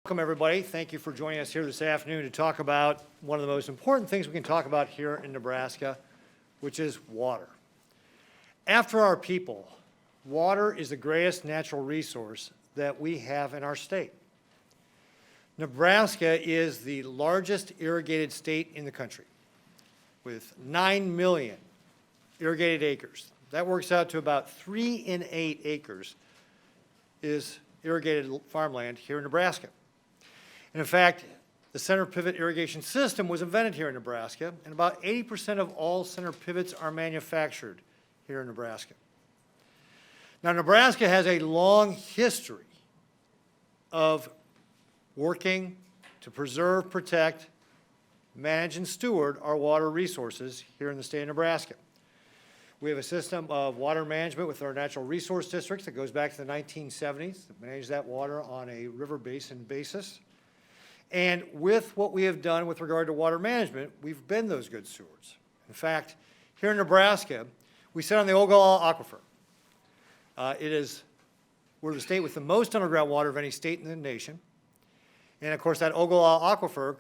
Welcome, everybody. Thank you for joining us here this afternoon to talk about one of the most important things we can talk about here in Nebraska, which is water. After our people, water is the greatest natural resource that we have in our state. Nebraska is the largest irrigated state in the country with 9 million irrigated acres. That works out to about 3 in 8 acres is irrigated farmland here in Nebraska. And in fact, the center pivot irrigation system was invented here in Nebraska, and about 80% of all center pivots are manufactured here in Nebraska. Now, Nebraska has a long history of working to preserve, protect, manage, and steward our water resources here in the state of Nebraska. We have a system of water management with our natural resource districts that goes back to the 1970s that manage that water on a river basin basis. And with what we have done with regard to water management, we've been those good stewards. In fact, here in Nebraska, we sit on the Ogallala Aquifer. We're the state with the most underground water of any state in the nation. And of course, that Ogallala Aquifer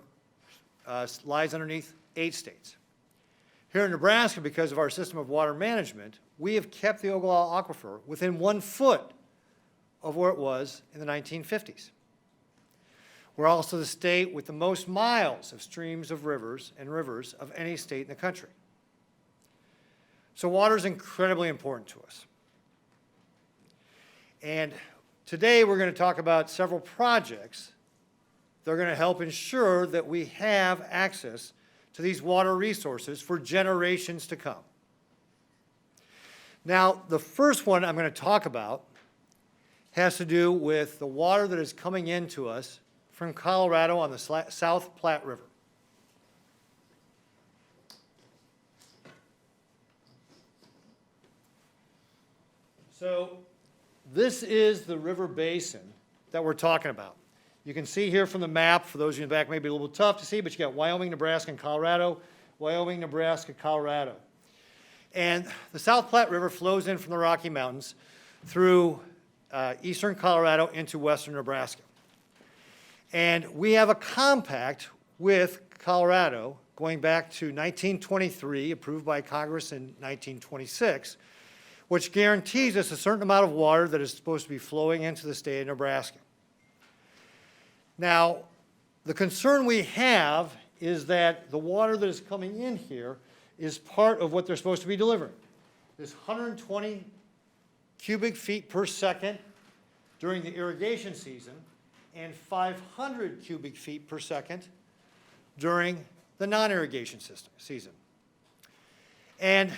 lies underneath 8 states. Here in Nebraska, because of our system of water management, we have kept the Ogallala Aquifer within 1 foot of where it was in the 1950s. We're also the state with the most miles of streams of rivers of any state in the country. So water is incredibly important to us. And today we're going to talk about several projects that are going to help ensure that we have access to these water resources for generations to come. Now, the first one I'm going to talk about has to do with the water that is coming into us from Colorado on the South Platte River. So this is the river basin that we're talking about. You can see here from the map, for those of you in the back, maybe a little tough to see, but you got Wyoming, Nebraska, and Colorado. Wyoming, Nebraska, Colorado. And the South Platte River flows in from the Rocky Mountains through eastern Colorado into western Nebraska. And we have a compact with Colorado going back to 1923, approved by Congress in 1926, which guarantees us a certain amount of water that is supposed to be flowing into the state of Nebraska. Now, the concern we have is that the water that is coming in here is part of what they're supposed to be delivering. This 120 cubic feet per second during the irrigation season and 500 cubic feet per second during the non-irrigation season. And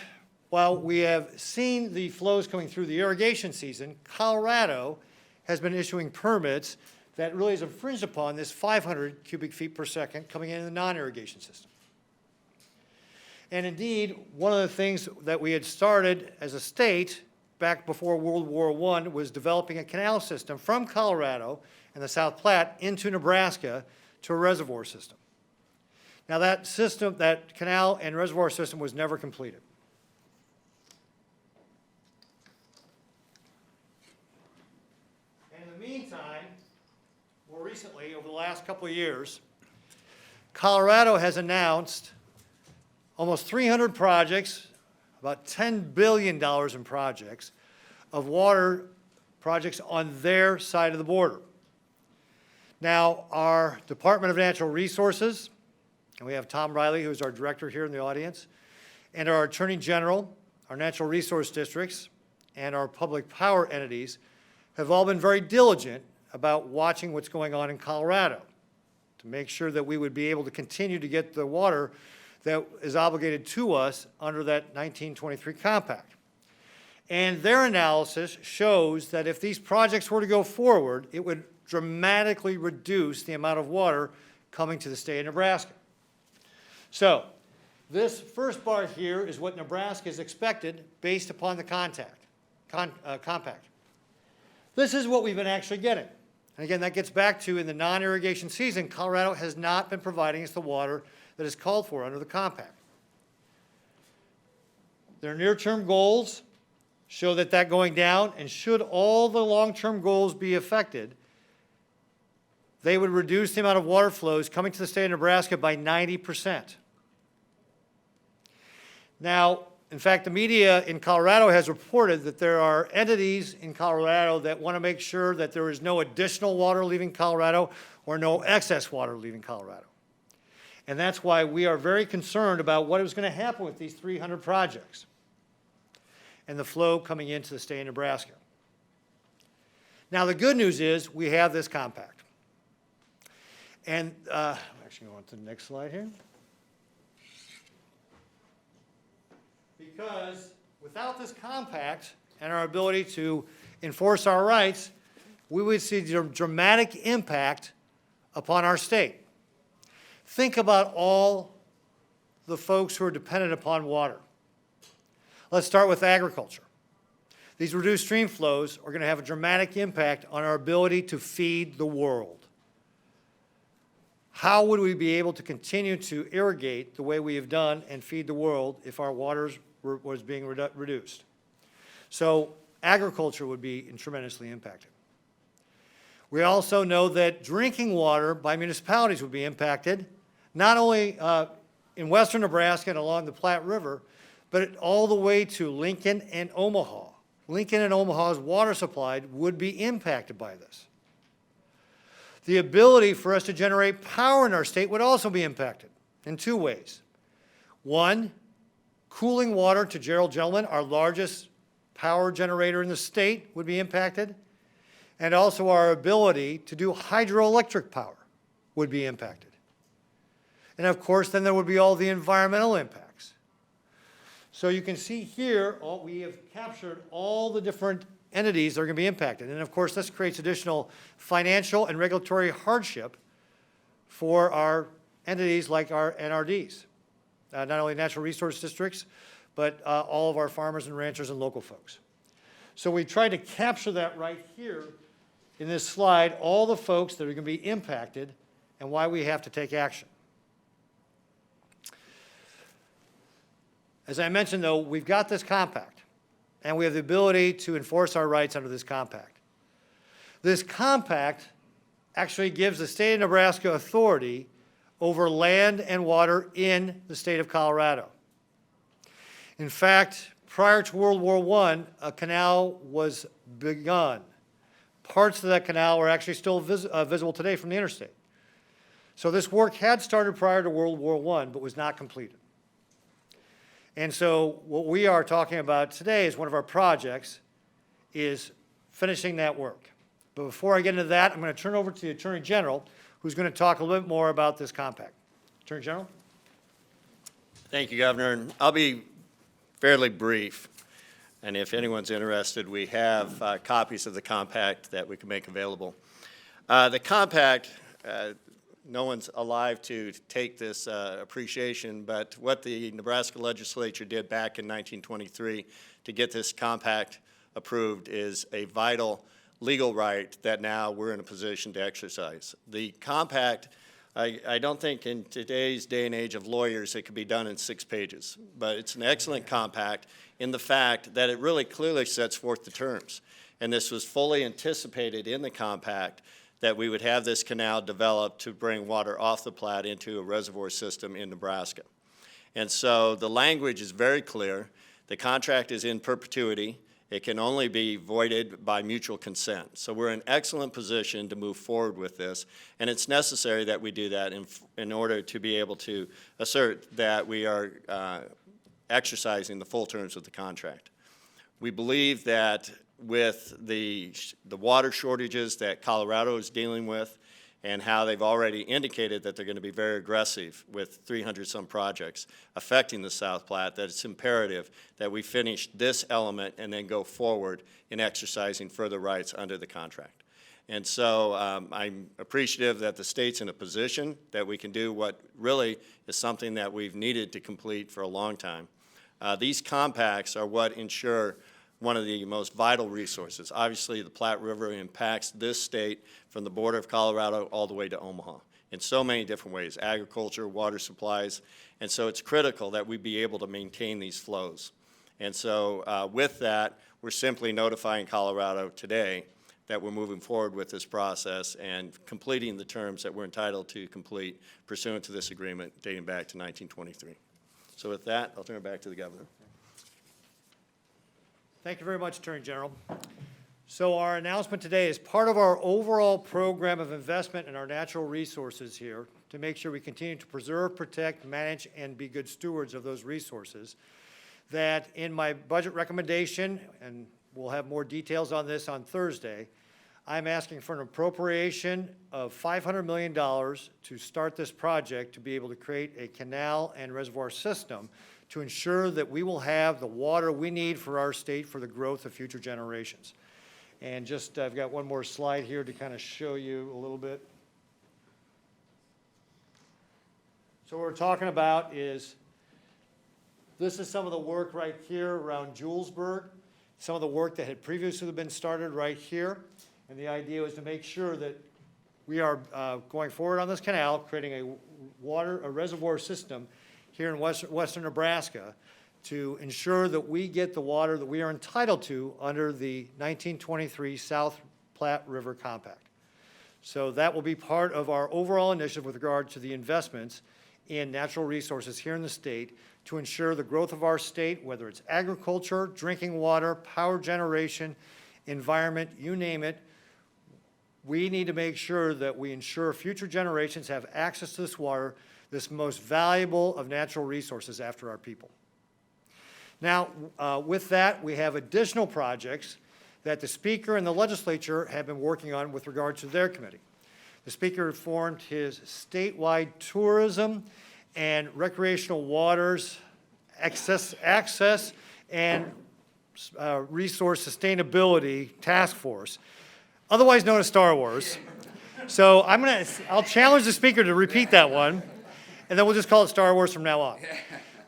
while we have seen the flows coming through the irrigation season, Colorado has been issuing permits that really has infringed upon this 500 cubic feet per second coming in the non-irrigation system. And indeed, one of the things that we had started as a state back before World War I was developing a canal system from Colorado and the South Platte into Nebraska to a reservoir system. Now that system, that canal and reservoir system was never completed. In the meantime, more recently, over the last couple of years, Colorado has announced almost 300 projects, about $10 billion in projects, of water projects on their side of the border. Now, our Department of Natural Resources, and we have Tom Riley, who's our director here in the audience, and our Attorney General, our natural resource districts, and our public power entities have all been very diligent about watching what's going on in Colorado to make sure that we would be able to continue to get the water that is obligated to us under that 1923 compact. And their analysis shows that if these projects were to go forward, it would dramatically reduce the amount of water coming to the state of Nebraska. So this first bar here is what Nebraska is expected based upon the compact. This is what we've been actually getting. And again, that gets back to in the non-irrigation season, Colorado has not been providing us the water that is called for under the compact. Their near-term goals show that going down, and should all the long-term goals be affected, they would reduce the amount of water flows coming to the state of Nebraska by 90%. Now, in fact, the media in Colorado has reported that there are entities in Colorado that want to make sure that there is no additional water leaving Colorado or no excess water leaving Colorado. And that's why we are very concerned about what is going to happen with these 300 projects and the flow coming into the state of Nebraska. Now, the good news is we have this compact. And I'm actually going to the next slide here. Because without this compact and our ability to enforce our rights, we would see a dramatic impact upon our state. Think about all the folks who are dependent upon water. Let's start with agriculture. These reduced stream flows are going to have a dramatic impact on our ability to feed the world. How would we be able to continue to irrigate the way we have done and feed the world if our waters was being reduced? So agriculture would be tremendously impacted. We also know that drinking water by municipalities would be impacted, not only in western Nebraska and along the Platte River, but all the way to Lincoln and Omaha. Lincoln and Omaha's water supply would be impacted by this. The ability for us to generate power in our state would also be impacted in two ways. One, cooling water to Gerald Gentleman, our largest power generator in the state, would be impacted. And also our ability to do hydroelectric power would be impacted. And of course, then there would be all the environmental impacts. So you can see here, we have captured all the different entities that are going to be impacted. And of course, this creates additional financial and regulatory hardship for our entities like our NRDs, not only natural resource districts, but all of our farmers and ranchers and local folks. So we tried to capture that right here in this slide, all the folks that are going to be impacted and why we have to take action. As I mentioned, though, we've got this compact, and we have the ability to enforce our rights under this compact. This compact actually gives the state of Nebraska authority over land and water in the state of Colorado. In fact, prior to World War I, a canal was begun. Parts of that canal are actually still visible today from the interstate. So this work had started prior to World War I, but was not completed. And so what we are talking about today is one of our projects is finishing that work. But before I get into that, I'm going to turn over to the Attorney General, who's going to talk a little bit more about this compact. Attorney General? Thank you, Governor. I'll be fairly brief. And if anyone's interested, we have copies of the compact that we can make available. The compact, no one's alive to take this appreciation, but what the Nebraska legislature did back in 1923 to get this compact approved is a vital legal right that now we're in a position to exercise. The compact, I don't think in today's day and age of lawyers it could be done in 6 pages, but it's an excellent compact in the fact that it really clearly sets forth the terms. And this was fully anticipated in the compact that we would have this canal developed to bring water off the Platte into a reservoir system in Nebraska. And so the language is very clear. The contract is in perpetuity. It can only be voided by mutual consent. So we're in an excellent position to move forward with this, and it's necessary that we do that in order to be able to assert that we are exercising the full terms of the contract. We believe that with the water shortages that Colorado is dealing with and how they've already indicated that they're going to be very aggressive with 300-some projects affecting the South Platte, that it's imperative that we finish this element and then go forward in exercising further rights under the contract. And so I'm appreciative that the state's in a position that we can do what really is something that we've needed to complete for a long time. These compacts are what ensure one of the most vital resources. Obviously, the Platte River impacts this state from the border of Colorado all the way to Omaha in so many different ways, agriculture, water supplies, and so it's critical that we be able to maintain these flows. And so with that, we're simply notifying Colorado today that we're moving forward with this process and completing the terms that we're entitled to complete pursuant to this agreement dating back to 1923. So with that, I'll turn it back to the governor. Thank you very much, Attorney General. So our announcement today is part of our overall program of investment in our natural resources here to make sure we continue to preserve, protect, manage, and be good stewards of those resources. That in my budget recommendation, and we'll have more details on this on Thursday, I'm asking for an appropriation of $500 million to start this project to be able to create a canal and reservoir system to ensure that we will have the water we need for our state for the growth of future generations. And just, I've got one more slide here to kind of show you a little bit. So what we're talking about is, this is some of the work right here around Julesburg, some of the work that had previously been started right here. And the idea was to make sure that we are going forward on this canal, creating a reservoir system here in western Nebraska to ensure that we get the water that we are entitled to under the 1923 South Platte River Compact. So that will be part of our overall initiative with regard to the investments in natural resources here in the state to ensure the growth of our state, whether it's agriculture, drinking water, power generation, environment, you name it. We need to make sure that we ensure future generations have access to this water, this most valuable of natural resources after our people. Now, with that, we have additional projects that the Speaker and the Legislature have been working on with regard to their committee. The Speaker formed his statewide tourism and recreational waters access and resource sustainability task force, otherwise known as Star Wars. So I'll challenge the Speaker to repeat that one, and then we'll just call it Star Wars from now on.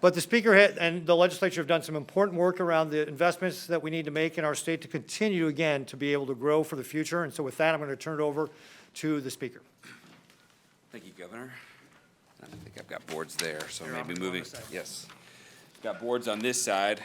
But the Speaker and the Legislature have done some important work around the investments that we need to make in our state to continue, again, to be able to grow for the future. And so with that, I'm going to turn it over to the Speaker. Thank you, Governor. I think I've got boards there, so maybe moving. Yes. Got boards on this side.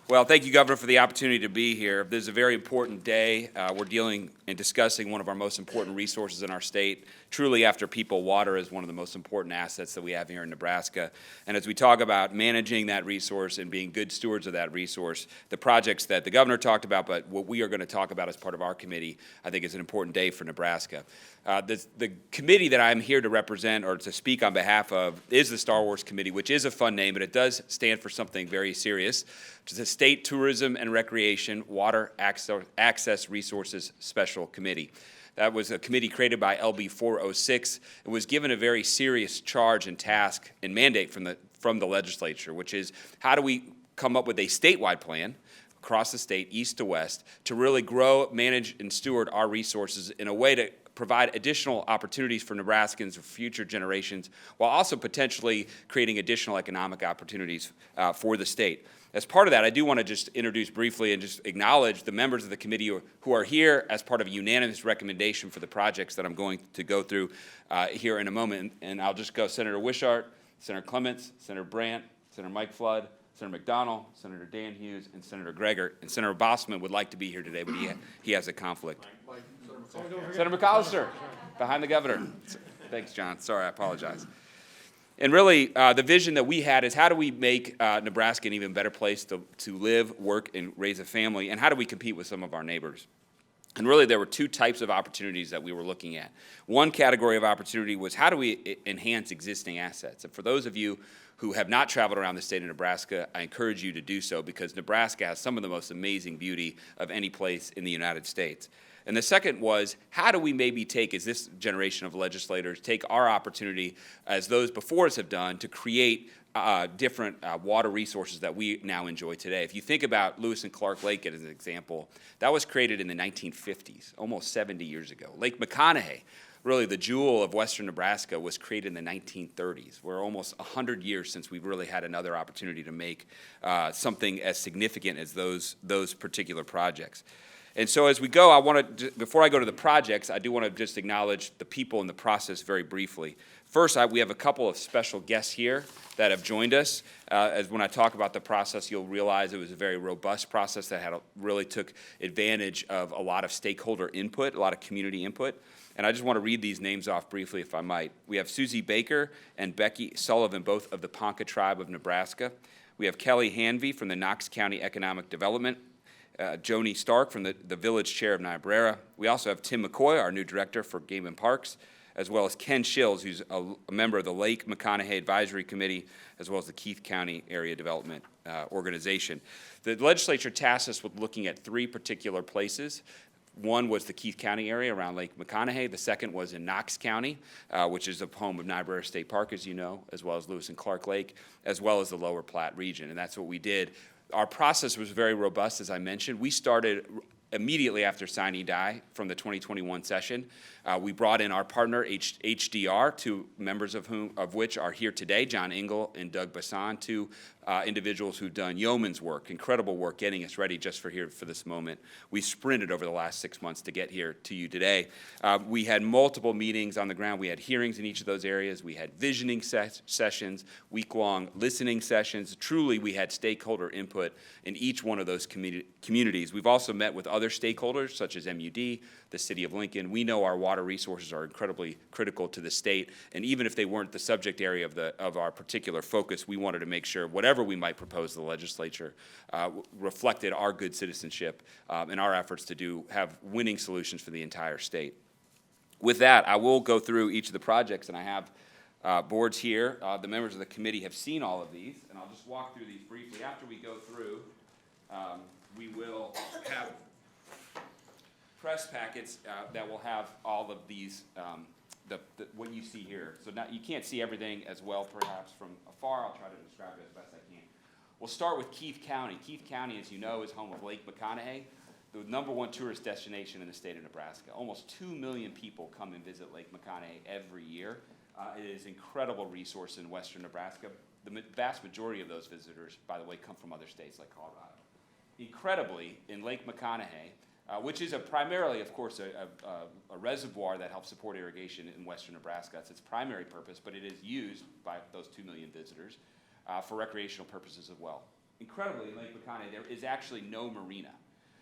Well, thank you, Governor, for the opportunity to be here. This is a very important day. We're dealing and discussing one of our most important resources in our state. Truly, after people, water is one of the most important assets that we have here in Nebraska. And as we talk about managing that resource and being good stewards of that resource, the projects that the Governor talked about, but what we are going to talk about as part of our committee, I think is an important day for Nebraska. The committee that I'm here to represent or to speak on behalf of is the Star Wars Committee, which is a fun name, but it does stand for something very serious, which is the State Tourism and Recreation Water Access Resources Special Committee. That was a committee created by LB 406. It was given a very serious charge and task and mandate from the legislature, which is how do we come up with a statewide plan across the state, east to west, to really grow, manage, and steward our resources in a way to provide additional opportunities for Nebraskans or future generations, while also potentially creating additional economic opportunities for the state. As part of that, I do want to just introduce briefly and just acknowledge the members of the committee who are here as part of a unanimous recommendation for the projects that I'm going to go through here in a moment. And I'll just go Senator Wishart, Senator Clements, Senator Brandt, Senator Mike Flood, Senator McDonald, Senator Dan Hughes, and Senator Greger. And Senator Bossman would like to be here today, but he has a conflict. Senator McAllister, behind the governor. Thanks, John. Sorry, I apologize. And really, the vision that we had is how do we make Nebraska an even better place to live, work, and raise a family, and how do we compete with some of our neighbors? And really, there were two types of opportunities that we were looking at. One category of opportunity was how do we enhance existing assets? And for those of you who have not traveled around the state of Nebraska, I encourage you to do so because Nebraska has some of the most amazing beauty of any place in the United States. And the second was, how do we maybe take, as this generation of legislators, take our opportunity, as those before us have done, to create different water resources that we now enjoy today. If you think about Lewis and Clark Lake as an example, that was created in the 1950s, almost 70 years ago. Lake Makane, really the jewel of western Nebraska, was created in the 1930s. We're almost 100 years since we've really had another opportunity to make something as significant as those particular projects. And so as we go, I want to, before I go to the projects, I do want to just acknowledge the people in the process very briefly. First, we have a couple of special guests here that have joined us. As when I talk about the process, you'll realize it was a very robust process that really took advantage of a lot of stakeholder input, a lot of community input. And I just want to read these names off briefly, if I might. We have Susie Baker and Becky Sullivan, both of the Ponca tribe of Nebraska. We have Kelly Hanvey from the Knox County Economic Development. Joni Stark from the Village Chair of Niobrara. We also have Tim McCoy, our new Director for Game and Parks, as well as Ken Shills, who's a member of the Lake Makane Advisory Committee, as well as the Keith County Area Development Organization. The legislature tasked us with looking at 3 particular places. One was the Keith County area around Lake Makane. The second was in Knox County, which is the home of Niobrara State Park, as you know, as well as Lewis and Clark Lake, as well as the Lower Platte region, and that's what we did. Our process was very robust, as I mentioned. We started immediately after signing die from the 2021 session. We brought in our partner, HDR, 2 members of which are here today, John Engel and Doug Bassan, 2 individuals who've done yeoman's work, incredible work getting us ready just for this moment. We sprinted over the last 6 months to get here to you today. We had multiple meetings on the ground. We had hearings in each of those areas. We had visioning sessions, week-long listening sessions. Truly, we had stakeholder input in each one of those communities. We've also met with other stakeholders, such as MUD, the City of Lincoln. We know our water resources are incredibly critical to the state, and even if they weren't the subject area of our particular focus, we wanted to make sure whatever we might propose to the legislature reflected our good citizenship and our efforts to have winning solutions for the entire state. With that, I will go through each of the projects, and I have boards here. The members of the committee have seen all of these, and I'll just walk through these briefly. After we go through, we will have press packets that will have all of these, what you see here. So now you can't see everything as well, perhaps, from afar. I'll try to describe it as best I can. We'll start with Keith County. Keith County, as you know, is home of Lake Makane, the #1 tourist destination in the state of Nebraska. Almost 2 million people come and visit Lake Makane every year. It is an incredible resource in western Nebraska. The vast majority of those visitors, by the way, come from other states like Colorado. Incredibly, in Lake Makane, which is primarily, of course, a reservoir that helps support irrigation in western Nebraska. That's its primary purpose, but it is used by those 2 million visitors for recreational purposes as well. Incredibly, in Lake Makane, there is actually no marina.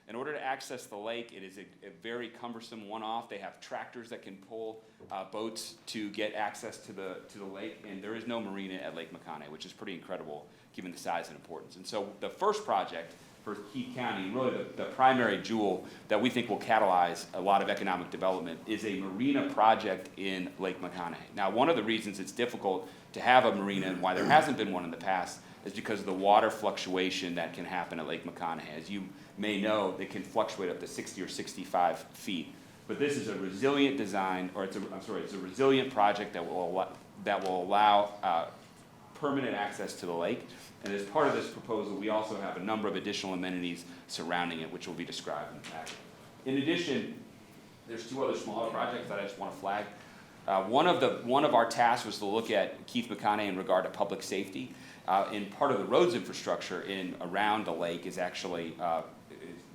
In order to access the lake, it is a very cumbersome one-off. They have tractors that can pull boats to get access to the lake, and there is no marina at Lake Makane, which is pretty incredible given the size and importance. And so the first project for Keith County, really the primary jewel that we think will catalyze a lot of economic development, is a marina project in Lake Makane. Now, one of the reasons it's difficult to have a marina and why there hasn't been one in the past is because of the water fluctuation that can happen at Lake Makane. As you may know, it can fluctuate up to 60 or 65 feet. But this is a resilient design, or it's a resilient project that will allow permanent access to the lake. And as part of this proposal, we also have a number of additional amenities surrounding it, which will be described in the packet. In addition, there's 2 other smaller projects that I just want to flag. One of our tasks was to look at Keith Makane in regard to public safety. And part of the roads infrastructure around the lake is actually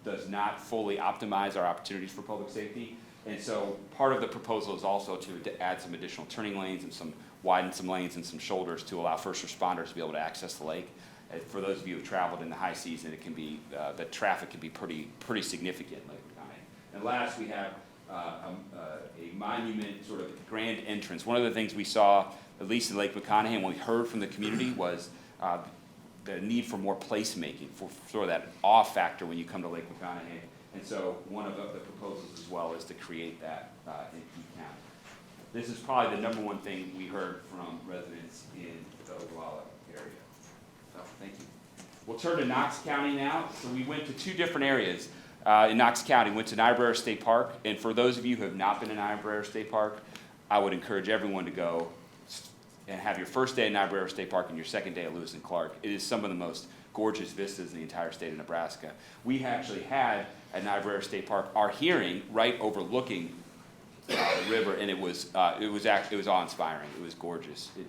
does not fully optimize our opportunities for public safety. And so part of the proposal is also to add some additional turning lanes and widen some lanes and some shoulders to allow first responders to be able to access the lake. For those of you who have traveled in the high season, it can be the traffic can be pretty significant in Lake Makane. And last, we have a monument sort of grand entrance. One of the things we saw, at least in Lake Makane, and what we heard from the community was the need for more placemaking, for sort of that awe factor when you come to Lake Makane. And so one of the proposals as well is to create that in Keith County. This is probably the #1 thing we heard from residents in the Oglala area. So thank you. We'll turn to Knox County now. So we went to 2 different areas in Knox County. We went to Niobrara State Park. And for those of you who have not been to Niobrara State Park, I would encourage everyone to go and have your first day at Niobrara State Park and your second day at Lewis and Clark. It is some of the most gorgeous vistas in the entire state of Nebraska. We actually had at Niobrara State Park our hearing right overlooking the river, and it was awe-inspiring. It was gorgeous. It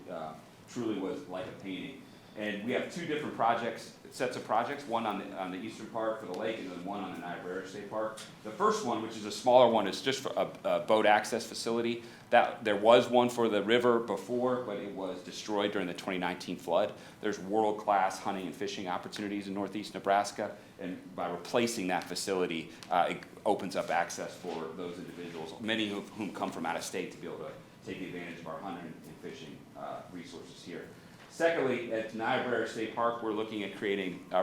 truly was like a painting. And we have two different projects, sets of projects, one on the eastern part for the lake and then one on the Niobrara State Park. The first one, which is a smaller one, is just for a boat access facility. There was one for the river before, but it was destroyed during the 2019 flood. There's world-class hunting and fishing opportunities in northeast Nebraska, and by replacing that facility, it opens up access for those individuals, many of whom come from out of state, to be able to take advantage of our hunting and fishing resources here. Secondly, at Niobrara State Park, we're looking at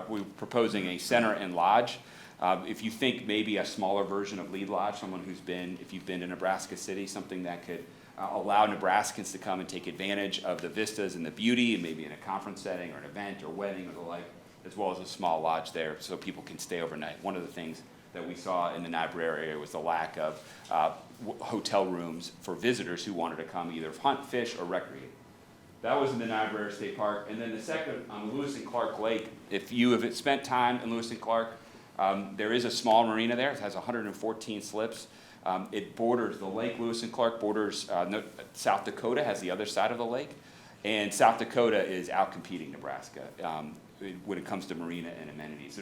we're proposing a center and lodge. If you think maybe a smaller version of Lead Lodge, if you've been to Nebraska City, something that could allow Nebraskans to come and take advantage of the vistas and the beauty, and maybe in a conference setting or an event or wedding or the like, as well as a small lodge there so people can stay overnight. One of the things that we saw in the Niobrara area was the lack of hotel rooms for visitors who wanted to come either hunt, fish, or recreate. That was in the Niobrara State Park. And then the second, on Lewis and Clark Lake, if you have spent time in Lewis and Clark, there is a small marina there. It has 114 slips. It borders the lake. Lewis and Clark borders South Dakota, has the other side of the lake. And South Dakota is out-competing Nebraska when it comes to marina and amenities.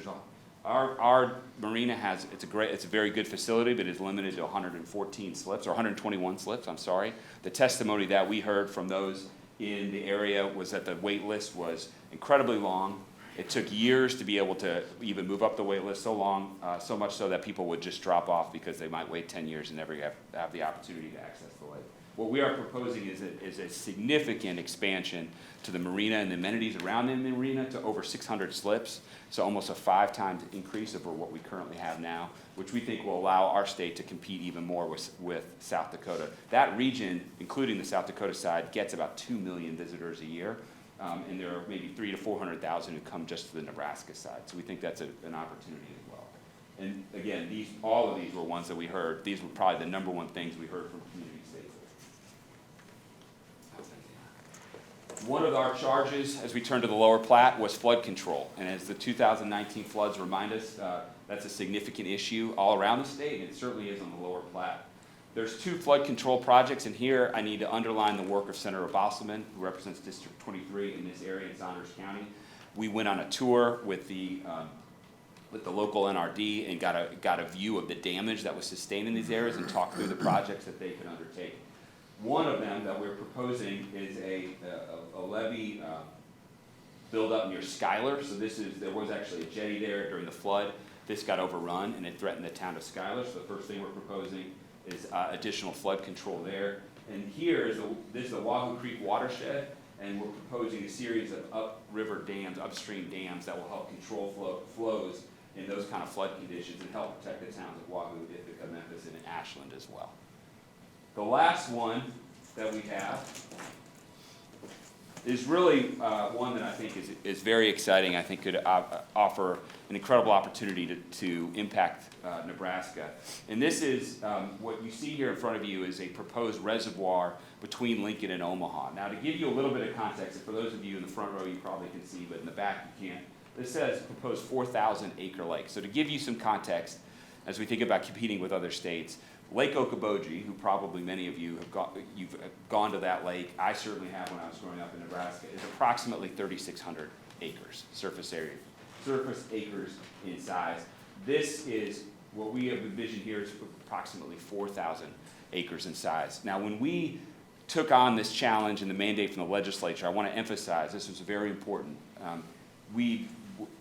Our marina it's a very good facility, but it's limited to 114 slips, or 121 slips, I'm sorry. The testimony that we heard from those in the area was that the wait list was incredibly long. It took years to be able to even move up the wait list, so much so that people would just drop off because they might wait 10 years and never have the opportunity to access the lake. What we are proposing is a significant expansion to the marina and the amenities around the marina to over 600 slips, so almost a 5 times increase over what we currently have now, which we think will allow our state to compete even more with South Dakota. That region, including the South Dakota side, gets about 2 million visitors a year, and there are maybe 300,000 to 400,000 who come just to the Nebraska side, so we think that's an opportunity as well. And again, all of these were ones that we heard. These were probably the #1 things we heard from community stakeholders. One of our charges as we turn to the lower Platte was flood control. And as the 2019 floods remind us, that's a significant issue all around the state, and it certainly is on the lower Platte. There's 2 flood control projects, and here I need to underline the work of Senator Bosselman, who represents District 23 in this area in Saunders County. We went on a tour with the local NRD and got a view of the damage that was sustained in these areas and talked through the projects that they could undertake. One of them that we're proposing is a levee build up near Schuyler. So there was actually a jetty there during the flood. This got overrun and it threatened the town of Schuyler. So the first thing we're proposing is additional flood control there. And this is the Wahoo Creek watershed, and we're proposing a series of upriver dams, upstream dams that will help control flows in those kind of flood conditions and help protect the towns of Wahoo, Ithaca, Memphis, and Ashland as well. The last one that we have is really one that I think is very exciting. I think could offer an incredible opportunity to impact Nebraska. And this is what you see here in front of you is a proposed reservoir between Lincoln and Omaha. Now, to give you a little bit of context, and for those of you in the front row, you probably can see, but in the back you can't. This says proposed 4,000 acre lake. So to give you some context, as we think about competing with other states, Lake Okoboji, who probably many of you you've gone to that lake, I certainly have when I was growing up in Nebraska, is approximately 3,600 acres, surface acres in size. This is what we have envisioned here is approximately 4,000 acres in size. Now, when we took on this challenge and the mandate from the legislature, I want to emphasize this was very important. We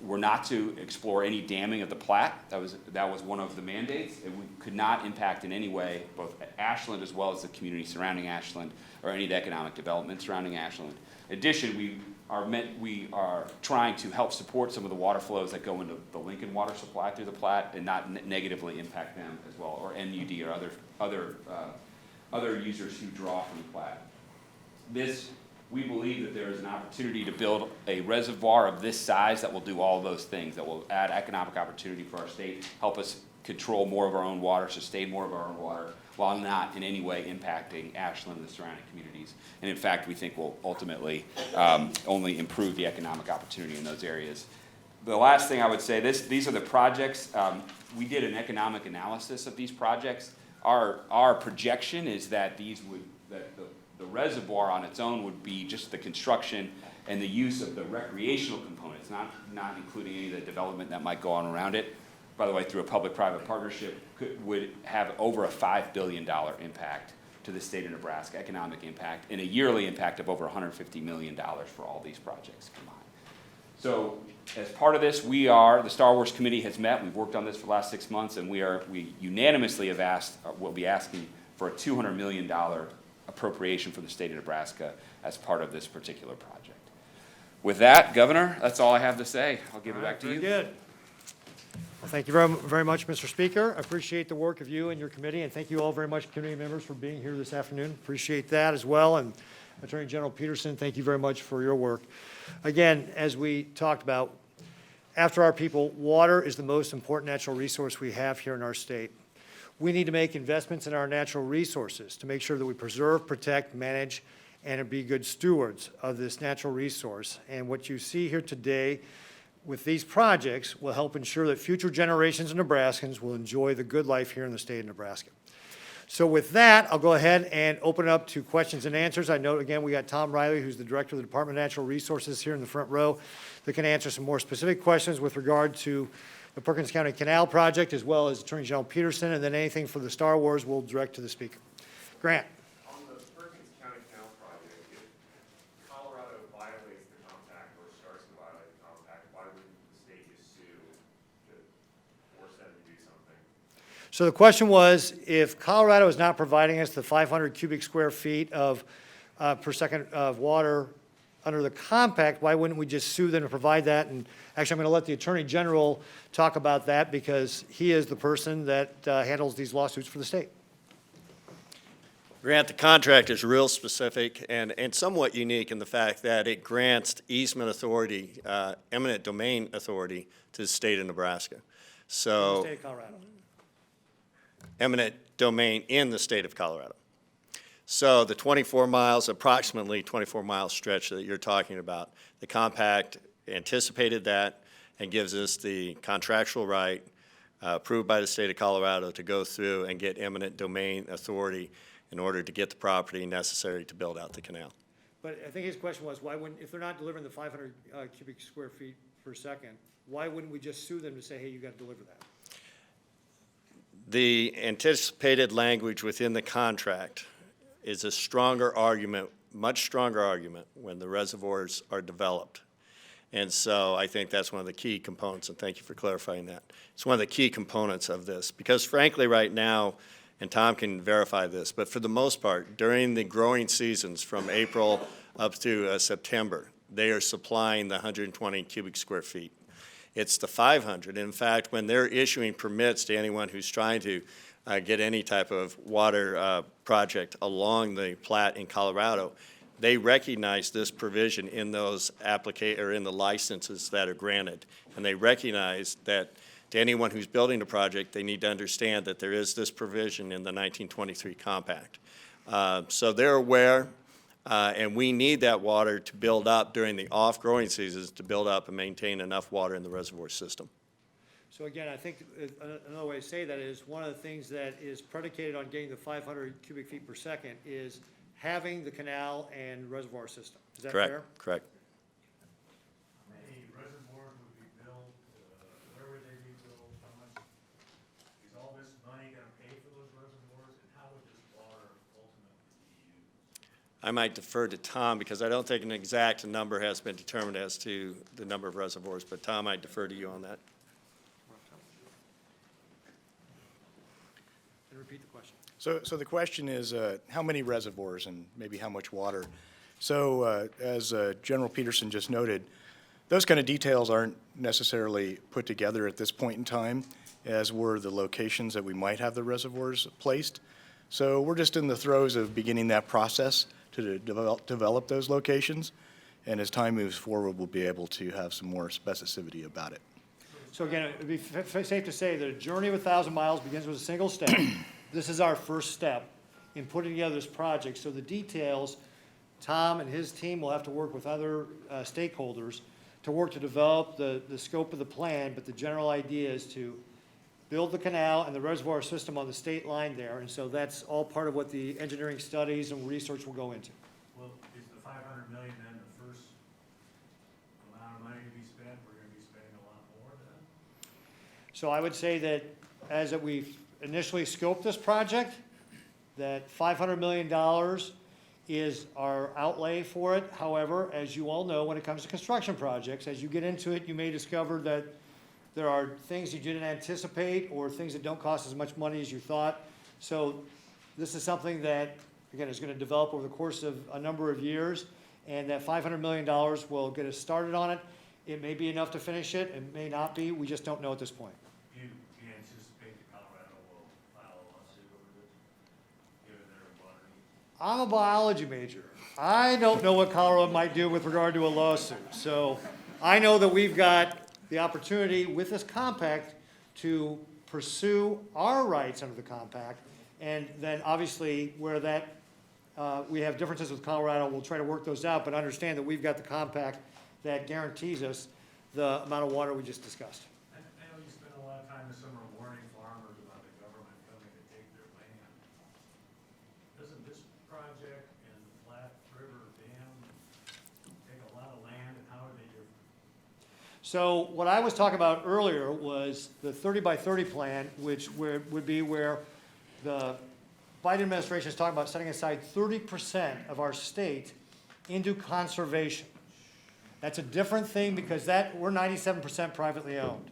were not to explore any damming of the Platte. That was one of the mandates, and we could not impact in any way both Ashland as well as the community surrounding Ashland or any of the economic development surrounding Ashland. In addition, we are trying to help support some of the water flows that go into the Lincoln water supply through the Platte and not negatively impact them as well, or MUD or other users who draw from the Platte. We believe that there is an opportunity to build a reservoir of this size that will do all of those things, that will add economic opportunity for our state, help us control more of our own water, sustain more of our own water, while not in any way impacting Ashland and the surrounding communities. And in fact, we think will ultimately only improve the economic opportunity in those areas. The last thing I would say, these are the projects. We did an economic analysis of these projects. Our projection is that The reservoir on its own would be just the construction and the use of the recreational components, not including any of the development that might go on around it. By the way, through a public-private partnership, would have over a $5 billion impact to the state of Nebraska, economic impact, and a yearly impact of over $150 million for all these projects combined. So as part of this, the Star Wars Committee has met. We've worked on this for the last 6 months, and we unanimously have asked, we'll be asking for a $200 million appropriation for the state of Nebraska as part of this particular project. With that, Governor, that's all I have to say. I'll give it back to you. Very good. Well, thank you very much, Mr. Speaker. I appreciate the work of you and your committee, and thank you all very much, committee members, for being here this afternoon. Appreciate that as well. And Attorney General Peterson, thank you very much for your work. Again, as we talked about, after our people, water is the most important natural resource we have here in our state. We need to make investments in our natural resources to make sure that we preserve, protect, manage, and be good stewards of this natural resource. And what you see here today with these projects will help ensure that future generations of Nebraskans will enjoy the good life here in the state of Nebraska. So with that, I'll go ahead and open it up to questions and answers. I note again, we got Tom Riley, who's the Director of the Department of Natural Resources here in the front row, that can answer some more specific questions with regard to the Perkins County Canal project, as well as Attorney General Peterson, and then anything for the Star Wars we'll direct to the Speaker. Grant. On the Perkins County Canal project, if Colorado violates the compact or starts to violate the compact, why wouldn't the state just sue to force them to do something? So the question was, if Colorado is not providing us the 500 cubic square feet of, per second of water under the compact, why wouldn't we just sue them to provide that? And actually, I'm going to let the Attorney General talk about that because he is the person that handles these lawsuits for the state. Grant, the contract is real specific and somewhat unique in the fact that it grants easement authority, eminent domain authority to the state of Nebraska. So, State of Colorado. eminent domain in the state of Colorado. So the 24 miles, approximately 24-mile stretch that you're talking about, the compact anticipated that and gives us the contractual right approved by the state of Colorado to go through and get eminent domain authority in order to get the property necessary to build out the canal. But I think his question was, why wouldn't, if they're not delivering the 500 cubic square feet per second, why wouldn't we just sue them to say, hey, you got to deliver that? The anticipated language within the contract is a stronger argument, much stronger argument when the reservoirs are developed. And so I think that's one of the key components, and thank you for clarifying that. It's one of the key components of this, because frankly right now, and Tom can verify this, but for the most part, during the growing seasons from April up to September, they are supplying the 120 cubic square feet. It's the 500. In fact, when they're issuing permits to anyone who's trying to get any type of water project along the Platte in Colorado, they recognize this provision in those in the licenses that are granted. And they recognize that to anyone who's building a project, they need to understand that there is this provision in the 1923 compact. So they're aware, and we need that water to build up during the off-growing seasons to build up and maintain enough water in the reservoir system. So again, I think another way to say that is one of the things that is predicated on getting the 500 cubic feet per second is having the canal and reservoir system. Is that fair? Correct. How many reservoirs would be built? Where would they be built? How much? Is all this money going to pay for those reservoirs? And how would this water ultimately be used? I might defer to Tom because I don't think an exact number has been determined as to the number of reservoirs, but Tom, I defer to you on that. And repeat the question. So the question is, how many reservoirs and maybe how much water? So as General Peterson just noted, those kind of details aren't necessarily put together at this point in time, as were the locations that we might have the reservoirs placed. So we're just in the throes of beginning that process to develop those locations. And as time moves forward, we'll be able to have some more specificity about it. So again, it would be safe to say that a journey of 1,000 miles begins with a single step. This is our first step in putting together this project. So the details, Tom and his team will have to work with other stakeholders to work to develop the scope of the plan, but the general idea is to build the canal and the reservoir system on the state line there. And so that's all part of what the engineering studies and research will go into. Well, is the 500 million then the first amount of money to be spent? We're gonna be spending a lot more then? So I would say that as that we've initially scoped this project, that $500 million is our outlay for it. However, as you all know, when it comes to construction projects, as you get into it, you may discover that there are things you didn't anticipate or things that don't cost as much money as you thought. So this is something that, again, is going to develop over the course of a number of years, and that $500 million will get us started on it. It may be enough to finish it, it may not be, we just don't know at this point. Do you anticipate that Colorado will file a lawsuit over this, given their water needs? I'm a biology major. I don't know what Colorado might do with regard to a lawsuit. So I know that we've got the opportunity with this compact to pursue our rights under the compact. And then obviously where that, we have differences with Colorado, we'll try to work those out, but understand that we've got the compact that guarantees us the amount of water we just discussed. I know you spend a lot of time this summer warning farmers about the government coming to take their land. Doesn't this project and the Platte River Dam take a lot of land, and how are they different? So what I was talking about earlier was the 30 by 30 plan, which would be where the Biden administration is talking about setting aside 30% of our state into conservation. That's a different thing because we're 97% privately owned.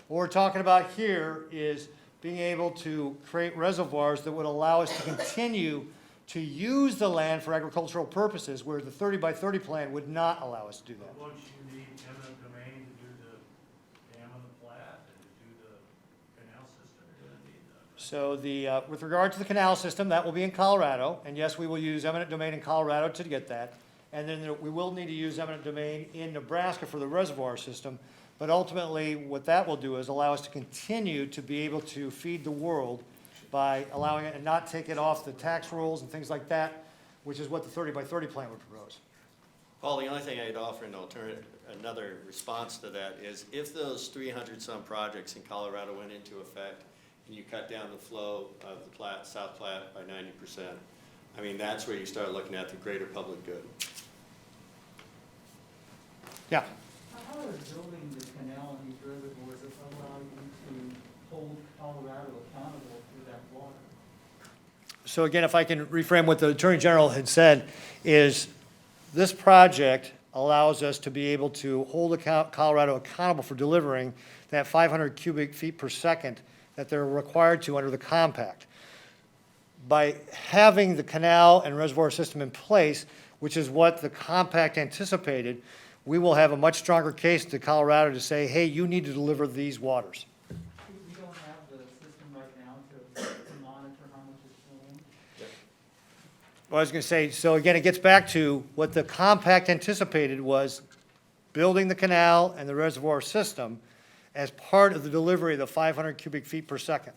What we're talking about here is being able to create reservoirs that would allow us to continue to use the land for agricultural purposes, where the 30 by 30 plan would not allow us to do that. But won't you need eminent domain to do the dam on the Platte and to do the canal system? You're gonna need that, right? So with regard to the canal system, that will be in Colorado, and yes, we will use eminent domain in Colorado to get that. And then we will need to use eminent domain in Nebraska for the reservoir system. But ultimately, what that will do is allow us to continue to be able to feed the world by allowing it and not take it off the tax rolls and things like that, which is what the 30 by 30 plan would propose. Paul, the only thing I'd offer an alternative, another response to that is if those 300-some projects in Colorado went into effect and you cut down the flow of the South Platte by 90%, I mean, that's where you start looking at the greater public good. Yeah. How is building the canal and these reservoirs allow you to hold Colorado accountable for that water? So again, if I can reframe what the Attorney General had said, is this project allows us to be able to hold Colorado accountable for delivering that 500 cubic feet per second that they're required to under the compact. By having the canal and reservoir system in place, which is what the compact anticipated, we will have a much stronger case to Colorado to say, hey, you need to deliver these waters. We don't have the system right now to monitor how much is flowing. Well, I was going to say, so again, it gets back to what the compact anticipated was building the canal and the reservoir system as part of the delivery of the 500 cubic feet per second.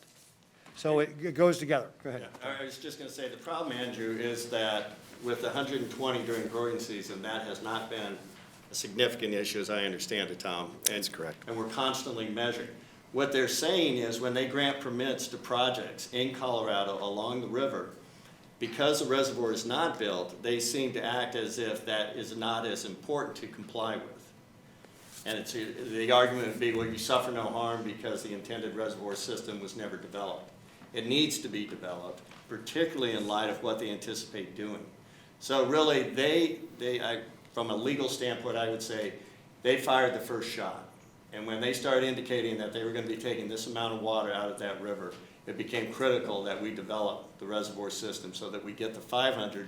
So it goes together. Go ahead. Yeah, I was just going to say, the problem, Andrew, is that with 120 during growing season, that has not been a significant issue, as I understand it, Tom. That's correct. And we're constantly measuring. What they're saying is when they grant permits to projects in Colorado along the river, because the reservoir is not built, they seem to act as if that is not as important to comply with. And the argument would be, well, you suffer no harm because the intended reservoir system was never developed. It needs to be developed, particularly in light of what they anticipate doing. So really, from a legal standpoint, I would say they fired the first shot. And when they started indicating that they were going to be taking this amount of water out of that river, it became critical that we develop the reservoir system so that we get the 500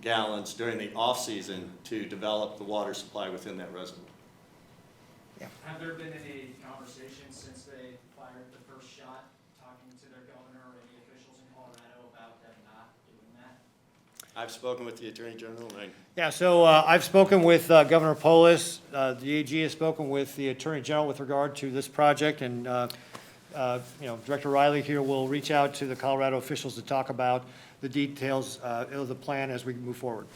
gallons during the off-season to develop the water supply within that reservoir. Have there been any conversations since they fired the first shot, talking to their governor or any officials in Colorado about them not doing that? I've spoken with the Attorney General, and Yeah, so I've spoken with Governor Polis. The AG has spoken with the Attorney General with regard to this project, and Director Riley here will reach out to the Colorado officials to talk about the details of the plan as we move forward.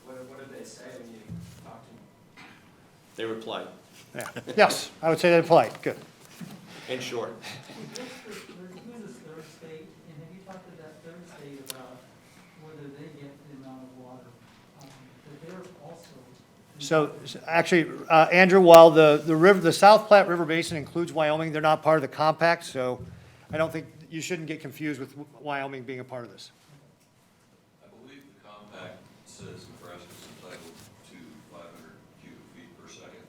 What did they say when you talked to them? they replied. Yeah. Yes, I would say that applied. Good. In short. Who's this third state, and have you talked to that third state about whether they get the amount of water? But they're also. So actually, Andrew, while the river, the South Platte River Basin includes Wyoming, they're not part of the compact, so I don't think, you shouldn't get confused with Wyoming being a part of this. I believe the compact says Nebraska's entitled to 500 cubic feet per second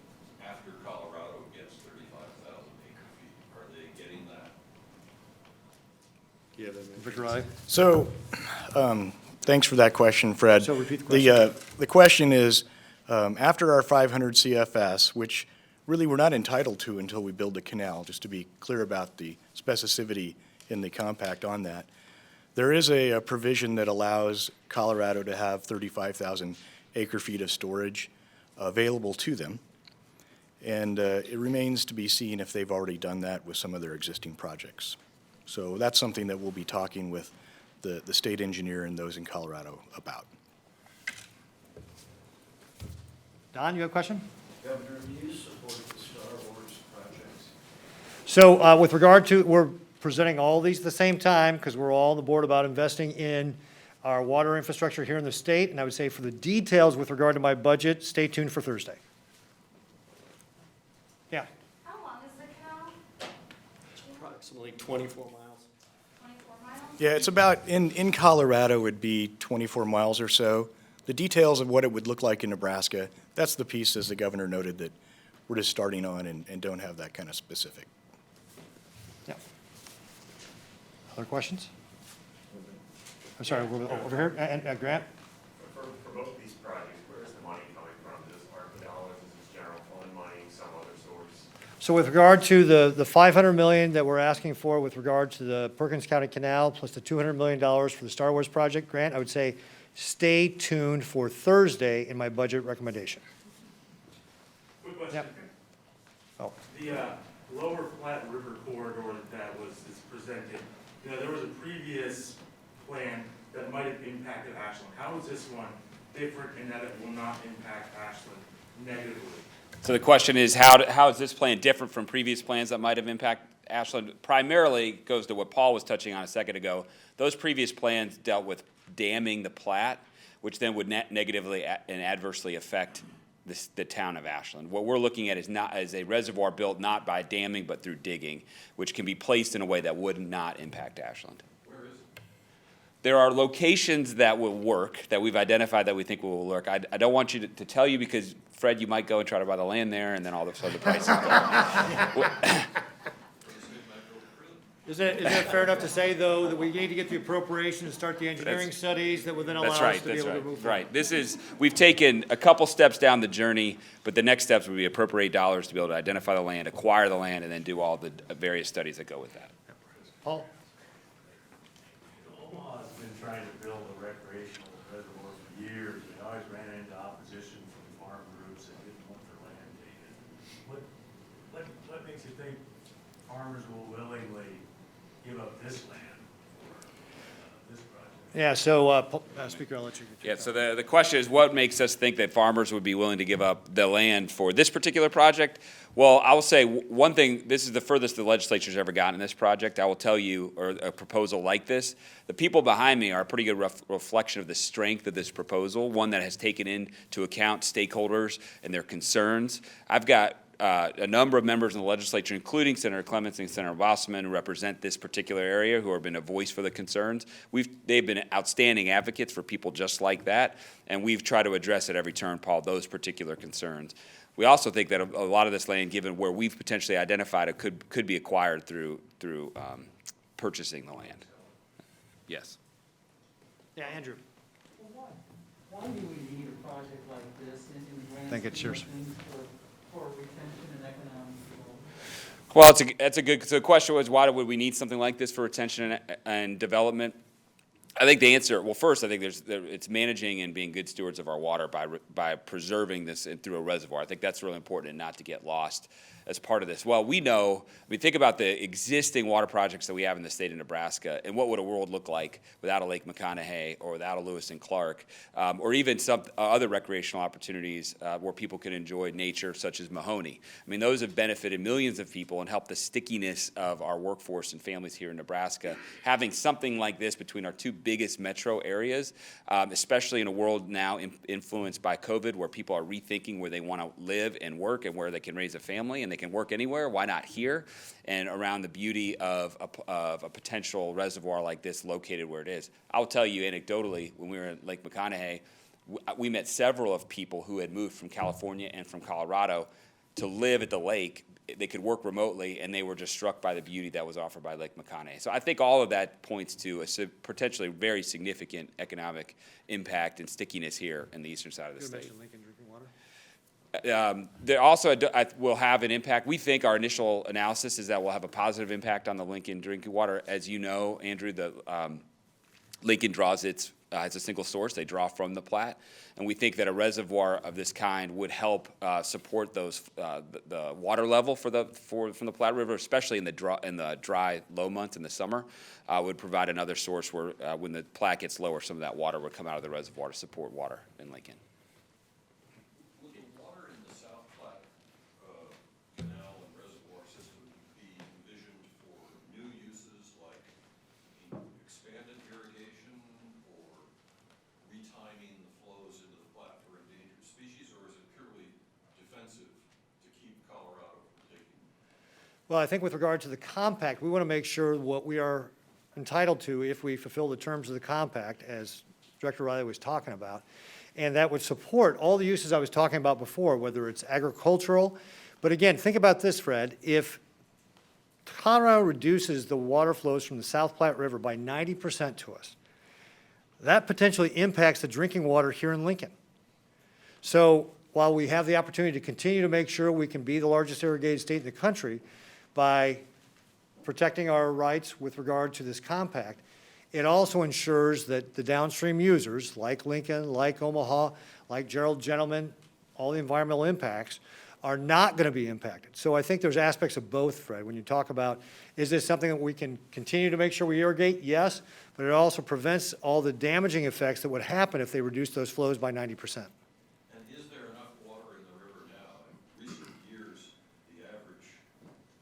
after Colorado gets 35,000 acre feet. Are they getting that? Victor Riley? So, thanks for that question, Fred. So repeat the question. The question is, after our 500 CFS, which really we're not entitled to until we build the canal, just to be clear about the specificity in the compact on that, there is a provision that allows Colorado to have 35,000 acre feet of storage available to them. And it remains to be seen if they've already done that with some of their existing projects. So that's something that we'll be talking with the state engineer and those in Colorado about. Don, you have a question? Governor, do you support the Star Wars projects? So with regard to, we're presenting all these at the same time because we're all on the board about investing in our water infrastructure here in the state. And I would say for the details with regard to my budget, stay tuned for Thursday. Yeah. How long is the canal? Approximately 24 miles. 24 miles? Yeah, it's about, in Colorado, would be 24 miles or so. The details of what it would look like in Nebraska, that's the piece, as the governor noted, that we're just starting on and don't have that kind of specific. Yeah. Other questions? I'm sorry, over here, and Grant? For both these projects, where is the money coming from? Is this ARPA dollars, is this general fund money, some other source? So with regard to the 500 million that we're asking for with regard to the Perkins County Canal, plus the $200 million for the Star Wars project, Grant, I would say stay tuned for Thursday in my budget recommendation. Quick question. Yep. Oh. The lower Platte River corridor that was presented, you know, there was a previous plan that might have impacted Ashland. How is this one different in that it will not impact Ashland negatively? So the question is, how is this plan different from previous plans that might have impacted Ashland? Primarily goes to what Paul was touching on a second ago. Those previous plans dealt with damming the Platte, which then would negatively and adversely affect the town of Ashland. What we're looking at is not as a reservoir built not by damming but through digging, which can be placed in a way that would not impact Ashland. Where is it? There are locations that will work, that we've identified that we think will work. I don't want you to tell you because, Fred, you might go and try to buy the land there, and then all of a sudden the prices go. Is it fair enough to say, though, that we need to get the appropriation and start the engineering studies that would then allow us to be able to move forward? Right. We've taken a couple steps down the journey, but the next steps would be appropriate dollars to be able to identify the land, acquire the land, and then do all the various studies that go with that. Paul? Omaha's been trying to build a recreational reservoir for years. They always ran into opposition from farm groups that didn't want their land taken. What makes you think farmers will willingly give up this land for this project? Yeah, so, Speaker, I'll let you. Yeah, so the question is, what makes us think that farmers would be willing to give up the land for this particular project? Well, I will say one thing, this is the furthest the legislature's ever gotten in this project. I will tell you, or a proposal like this, the people behind me are a pretty good reflection of the strength of this proposal, one that has taken into account stakeholders and their concerns. I've got a number of members in the legislature, including Senator Clements and Senator Wasserman, who represent this particular area, who have been a voice for the concerns. They've been outstanding advocates for people just like that, and we've tried to address at every turn, Paul, those particular concerns. We also think that a lot of this land, given where we've potentially identified it, could be acquired through purchasing the land. Yes. Yeah, Andrew. Well, why do we need a project like this in the grand Think it's scheme of yours. things for retention and economic development? Well, that's a good, so the question was, why would we need something like this for retention and development? I think the answer, well, first, I think it's managing and being good stewards of our water by preserving this through a reservoir. I think that's really important and not to get lost as part of this? Well, we know, think about the existing water projects that we have in the state of Nebraska, and what would a world look like without a Lake Makane or without a Lewis and Clark, or even some other recreational opportunities where people can enjoy nature, such as Mahoney. I mean, those have benefited millions of people and helped the stickiness of our workforce and families here in Nebraska. Having something like this between our two biggest metro areas, especially in a world now influenced by COVID, where people are rethinking where they want to live and work and where they can raise a family and they can work anywhere, why not here? And around the beauty of a potential reservoir like this located where it is. I'll tell you anecdotally, when we were in Lake Makane, we met several of people who had moved from California and from Colorado to live at the lake. They could work remotely, and they were just struck by the beauty that was offered by Lake Makane. So I think all of that points to a potentially very significant economic impact and stickiness here in the eastern side of the state. Lincoln drinking water? There also will have an impact. We think our initial analysis is that we'll have a positive impact on the Lincoln drinking water. As you know, Andrew, the Lincoln draws its as a single source. They draw from the Platte, and we think that a reservoir of this kind would help support those the water level from the Platte River, especially in the dry low months in the summer. Would provide another source where when the Platte gets lower, some of that water would come out of the reservoir to support water in Lincoln. Would the water in the South Platte canal and reservoir system be envisioned for new uses like expanded irrigation or retiming the flows into the Platte for endangered species, or is it purely defensive to keep Colorado from taking? Well, I think with regard to the compact, we want to make sure what we are entitled to if we fulfill the terms of the compact, as Director Riley was talking about, and that would support all the uses I was talking about before, whether it's agricultural. But again, think about this, Fred. If Colorado reduces the water flows from the South Platte River by 90% to us, that potentially impacts the drinking water here in Lincoln. So while we have the opportunity to continue to make sure we can be the largest irrigated state in the country by protecting our rights with regard to this compact, it also ensures that the downstream users, like Lincoln, like Omaha, like Gerald Gentleman, all the environmental impacts, are not going to be impacted. So I think there's aspects of both, Fred. When you talk about, is this something that we can continue to make sure we irrigate? Yes, but it also prevents all the damaging effects that would happen if they reduce those flows by 90%. And is there enough water in the river now? In recent years, the average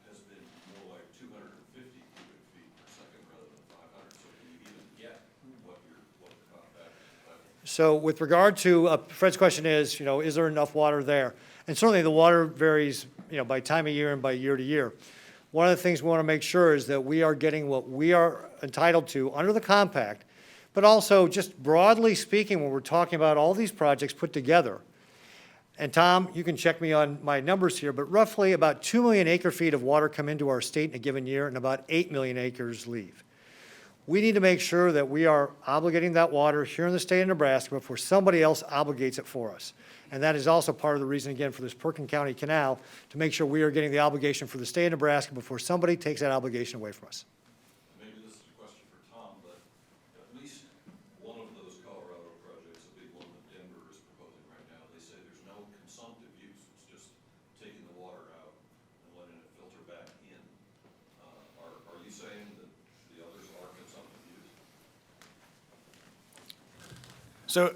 has been more like 250 cubic feet per second rather than 500. So can you even get what the compact is? So with regard to, Fred's question is, is there enough water there? And certainly the water varies, by time of year and by year to year. One of the things we want to make sure is that we are getting what we are entitled to under the compact, but also just broadly speaking, when we're talking about all these projects put together, and Tom, you can check me on my numbers here, but roughly about 2 million acre feet of water come into our state in a given year and about 8 million acres leave. We need to make sure that we are obligating that water here in the state of Nebraska before somebody else obligates it for us. And that is also part of the reason, again, for this Perkin County Canal, to make sure we are getting the obligation for the state of Nebraska before somebody takes that obligation away from us. Maybe this is a question for Tom, but at least one of those Colorado projects, a big one that Denver is proposing right now, they say there's no consumptive use. It's just taking the water out and letting it filter back in. Are you saying that the others are consumptive use?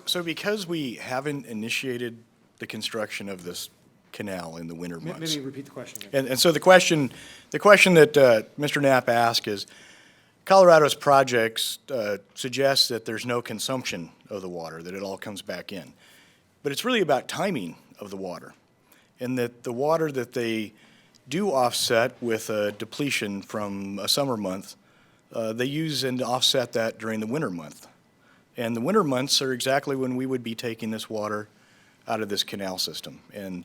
So because we haven't initiated the construction of this canal in the winter months. Maybe repeat the question again. And so the question that Mr. Knapp asked is, Colorado's projects suggest that there's no consumption of the water, that it all comes back in. But it's really about timing of the water, and that the water that they do offset with a depletion from a summer month, they use and offset that during the winter month. And the winter months are exactly when we would be taking this water out of this canal system. And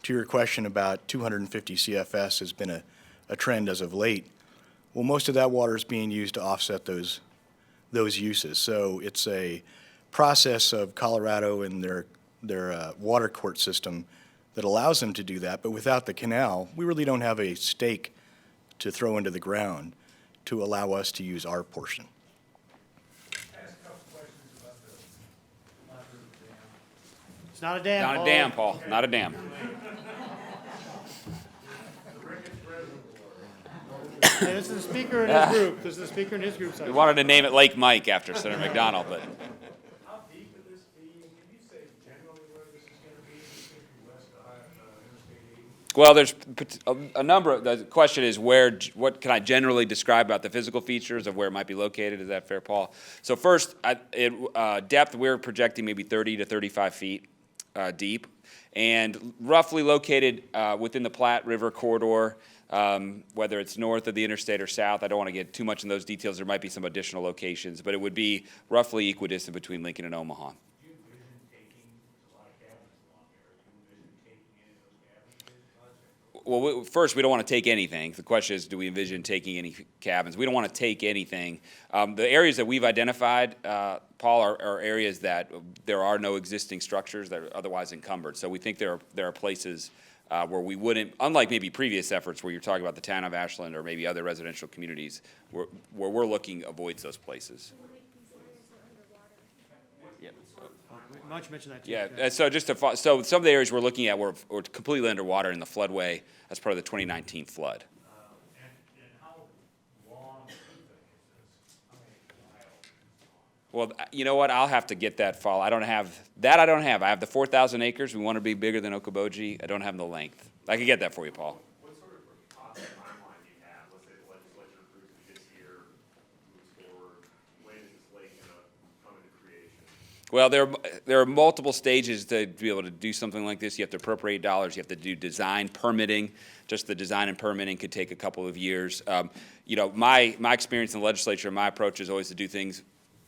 to your question about 250 CFS has been a trend as of late. Well, most of that water is being used to offset those uses. So it's a process of Colorado and their water court system that allows them to do that. But without the canal, we really don't have a stake to throw into the ground to allow us to use our portion. Ask a couple questions about the Platte River Dam. It's not a dam, Not a dam, Paul, not a dam. Hey, this is the speaker in his group. This is the speaker in his group. We wanted to name it Lake Mike after Senator McDonald, but How deep would this be? Can you say generally where this is gonna be? Is it gonna be west of Interstate 80? well, there's a number of, the question is what can I generally describe about the physical features of where it might be located? Is that fair, Paul? So first, depth, we're projecting maybe 30 to 35 feet deep, and roughly located within the Platte River corridor, whether it's north of the interstate or south. I don't want to get too much in those details. There might be some additional locations, but it would be roughly equidistant between Lincoln and Omaha. Do you envision taking, there's a lot of cabins along there, do you envision taking any of those cabins to the project? Well, first, we don't want to take anything. The question is, do we envision taking any cabins? We don't want to take anything. The areas that we've identified, Paul, are areas that there are no existing structures that are otherwise encumbered. So we think there are places where we wouldn't, unlike maybe previous efforts where you're talking about the town of Ashland or maybe other residential communities, where we're looking avoids those places. Why don't you mention that too? Yeah, so so some of the areas we're looking at were completely underwater in the floodway as part of the 2019 flood. And how long do you think is this? How many miles? Well, you know what, I'll have to get that file. I don't have, I have the 4,000 acres. We want to be bigger than Okoboji. I don't have the length. I can get that for you, Paul. What sort of cost timeline do you have? Let's say the legislature approves it this year, moves forward. When is this lake gonna come into creation? Well, there are multiple stages to be able to do something like this. You have to appropriate dollars. You have to do design permitting. Just the design and permitting could take a couple of years. You know, my experience in the legislature, my approach is always to do things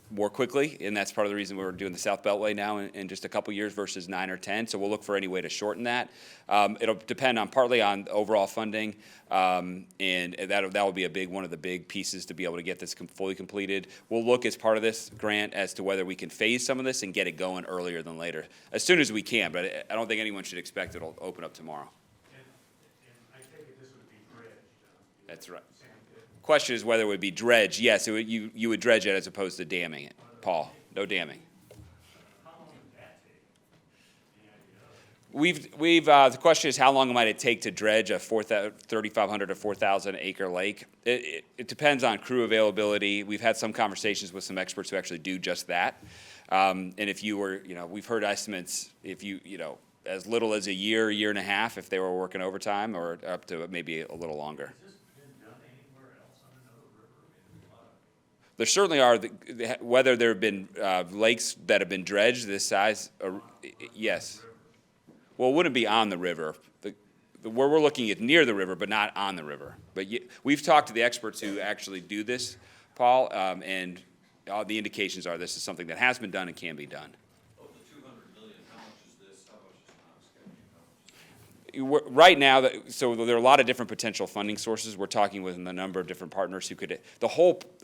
more quickly, and that's part of the reason we're doing the South Beltway now in just a couple years versus 9 or 10. So we'll look for any way to shorten that. It'll depend on partly on overall funding, and that will be one of the big pieces to be able to get this fully completed. We'll look as part of this grant as to whether we can phase some of this and get it going earlier than later, as soon as we can. But I don't think anyone should expect it'll open up tomorrow. And I take it this would be dredged. That's right. Sand pit. Question is whether it would be dredge. Yes, you would dredge it as opposed to damming it. Paul, no damming. How long would that take? Any idea? The question is how long might it take to dredge a 3,500 to 4,000 acre lake? It depends on crew availability. We've had some conversations with some experts who actually do just that. And if you were, we've heard estimates, if as little as a year and a half if they were working overtime, or up to maybe a little longer. Has this been done anywhere else on another river? I mean, there's a lot of There certainly are, whether there have been lakes that have been dredged this size, yes. Well, it wouldn't be on the river. Where we're looking at near the river, but not on the river. But we've talked to the experts who actually do this, Paul, and all the indications are this is something that has been done and can be done. Of the 200 million, how much is this? How much is Knox County? Right now, so there are a lot of different potential funding sources. We're talking with a number of different partners who could,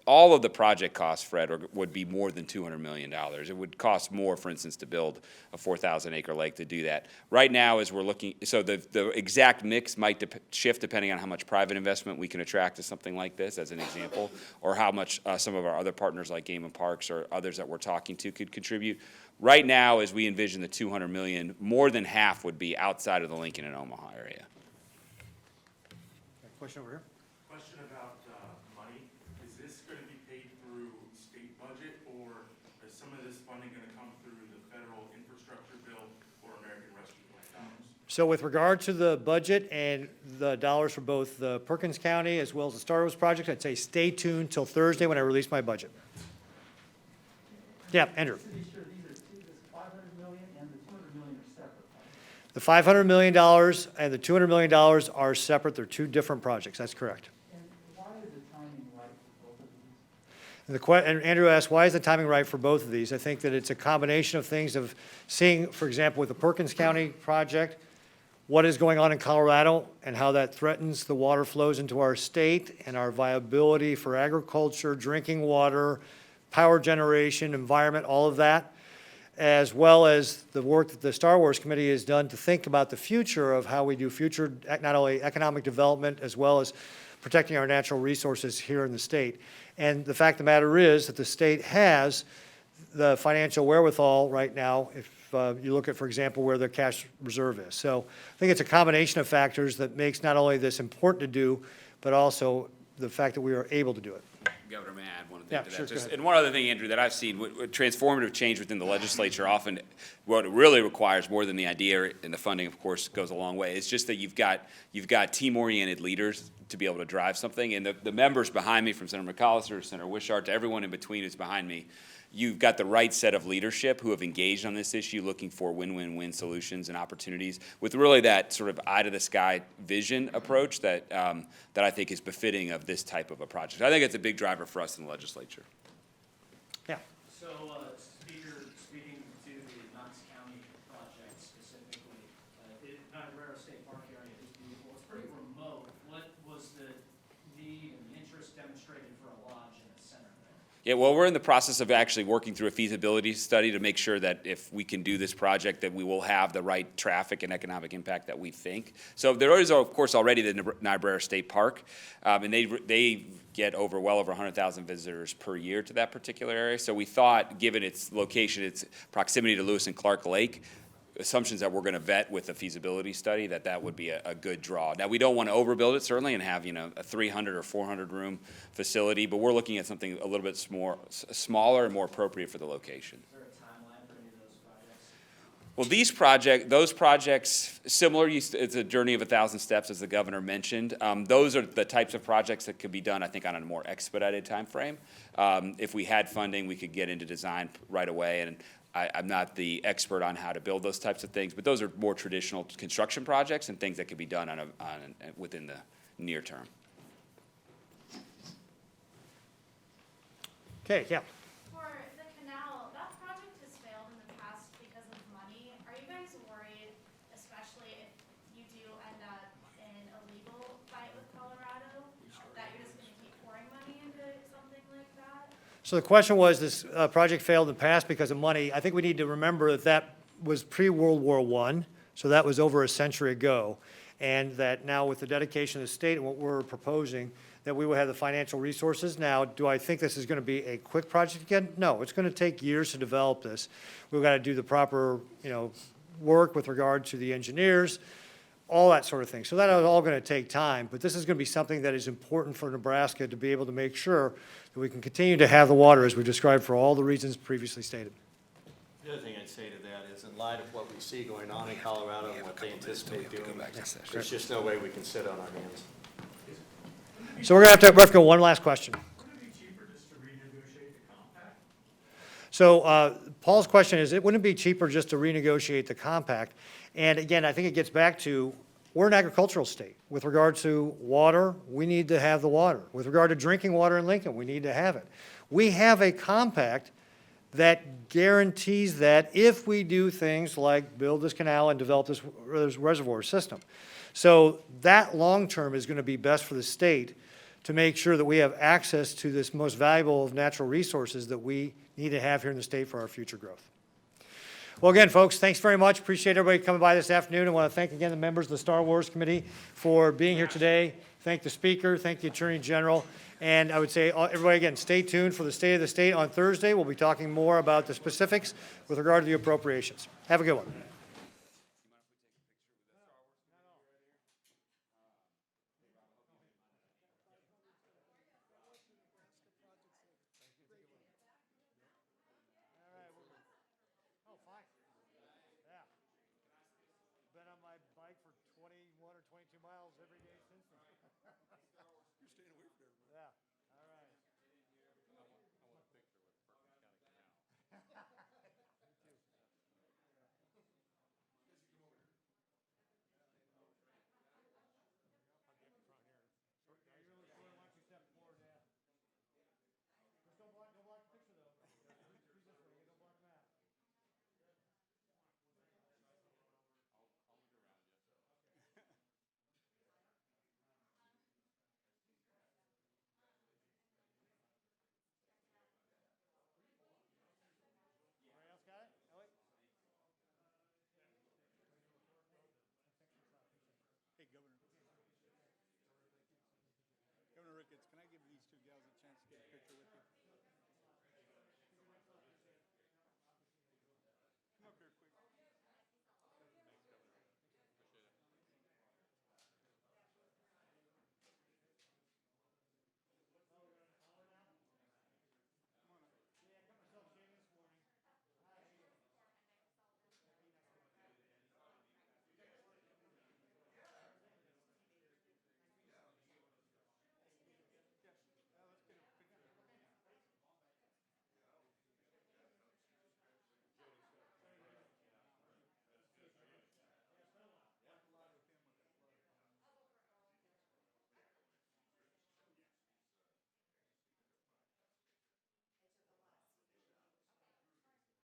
all of the project costs, Fred, would be more than $200 million. It would cost more, for instance, to build a 4,000 acre lake to do that. Right now, as we're looking, so the exact mix might shift depending on how much private investment we can attract to something like this, as an example, or how much some of our other partners like Game and Parks or others that we're talking to could contribute. Right now, as we envision the 200 million, more than half would be outside of the Lincoln and Omaha area. Question over here. Question about money. Is this going to be paid through state budget, or is some of this funding going to come through the federal infrastructure bill or American Rescue Plan dollars? So with regard to the budget and the dollars for both the Perkins County as well as the Star Wars project, I'd say stay tuned till Thursday when I release my budget. Yeah, Andrew. To be sure, this 500 million and the 200 million are separate, right? The $500 million and the $200 million are separate. They're two different projects. That's correct. And why is the timing right for both of these? And Andrew asked, why is the timing right for both of these? I think that it's a combination of things of seeing, for example, with the Perkins County project, what is going on in Colorado and how that threatens the water flows into our state and our viability for agriculture, drinking water, power generation, environment, all of that, as well as the work that the Star Wars Committee has done to think about the future of how we do future, not only economic development, as well as protecting our natural resources here in the state. And the fact of the matter is that the state has the financial wherewithal right now, if you look at, for example, where their cash reserve is. So I think it's a combination of factors that makes not only this important to do, but also the fact that we are able to do it. Governor, may I add one thing Yeah, to sure, that? go ahead. And one other thing, Andrew, that I've seen, what transformative change within the legislature often, what it really requires more than the idea and the funding, of course, goes a long way. It's just that you've got team-oriented leaders to be able to drive something. And the members behind me, from Senator McAllister to Senator Wishart to everyone in between who's behind me, you've got the right set of leadership who have engaged on this issue, looking for win-win-win solutions and opportunities with really that sort of eye-to-the-sky vision approach that I think is befitting of this type of a project. I think it's a big driver for us in the legislature. Yeah. So, Speaker, speaking to the Knox County project specifically, the Niobrara State Park area is beautiful. It's pretty remote. What was the need and the interest demonstrated for a lodge in the center there? Yeah, well, we're in the process of actually working through a feasibility study to make sure that if we can do this project, that we will have the right traffic and economic impact that we think. So there is, of course, already the Niobrara State Park, and they get well over 100,000 visitors per year to that particular area. So we thought, given its location, its proximity to Lewis and Clark Lake, assumptions that we're going to vet with a feasibility study, that would be a good draw. Now, we don't want to overbuild it, certainly, and have, a 300 or 400 room facility, but we're looking at something a little bit smaller and more appropriate for the location. Is there a timeline for any of those projects? Well, those projects, similar, it's a journey of 1,000 steps, as the governor mentioned. Those are the types of projects that could be done, I think, on a more expedited timeframe. If we had funding, we could get into design right away, and I'm not the expert on how to build those types of things, but those are more traditional construction projects and things that could be done within the near term. Okay, yeah. For the canal, that project has failed in the past because of money. Are you guys worried, especially if you do end up in a legal fight with Colorado, that you're just gonna keep pouring money into something like that? So the question was, this project failed in the past because of money. I think we need to remember that that was pre-World War I, so that was over a century ago. And that now with the dedication of the state and what we're proposing, that we will have the financial resources. Now, do I think this is going to be a quick project again? No, it's going to take years to develop this. We've got to do the proper, work with regard to the engineers, all that sort of thing. So that is all going to take time, but this is going to be something that is important for Nebraska to be able to make sure that we can continue to have the water as we described for all the reasons previously stated. The other thing I'd say to that is, in light of what we see going on in Colorado and what they anticipate doing, there's just no way we can sit on our hands. So we're going to have to go one last question. Wouldn't it be cheaper just to renegotiate the compact? So Paul's question is, wouldn't it be cheaper just to renegotiate the compact? And again, I think it gets back to, we're an agricultural state. With regard to water, we need to have the water. With regard to drinking water in Lincoln, we need to have it. We have a compact that guarantees that if we do things like build this canal and develop this reservoir system. So that long-term is going to be best for the state to make sure that we have access to this most valuable of natural resources that we need to have here in the state for our future growth. Well, again, folks, thanks very much. Appreciate everybody coming by this afternoon. I want to thank again the members of the Star Wars Committee for being here today. Thank the Speaker, thank the Attorney General. And I would say, everybody, again, stay tuned for the State of the State on Thursday. We'll be talking more about the specifics with regard to the appropriations. Have a good one.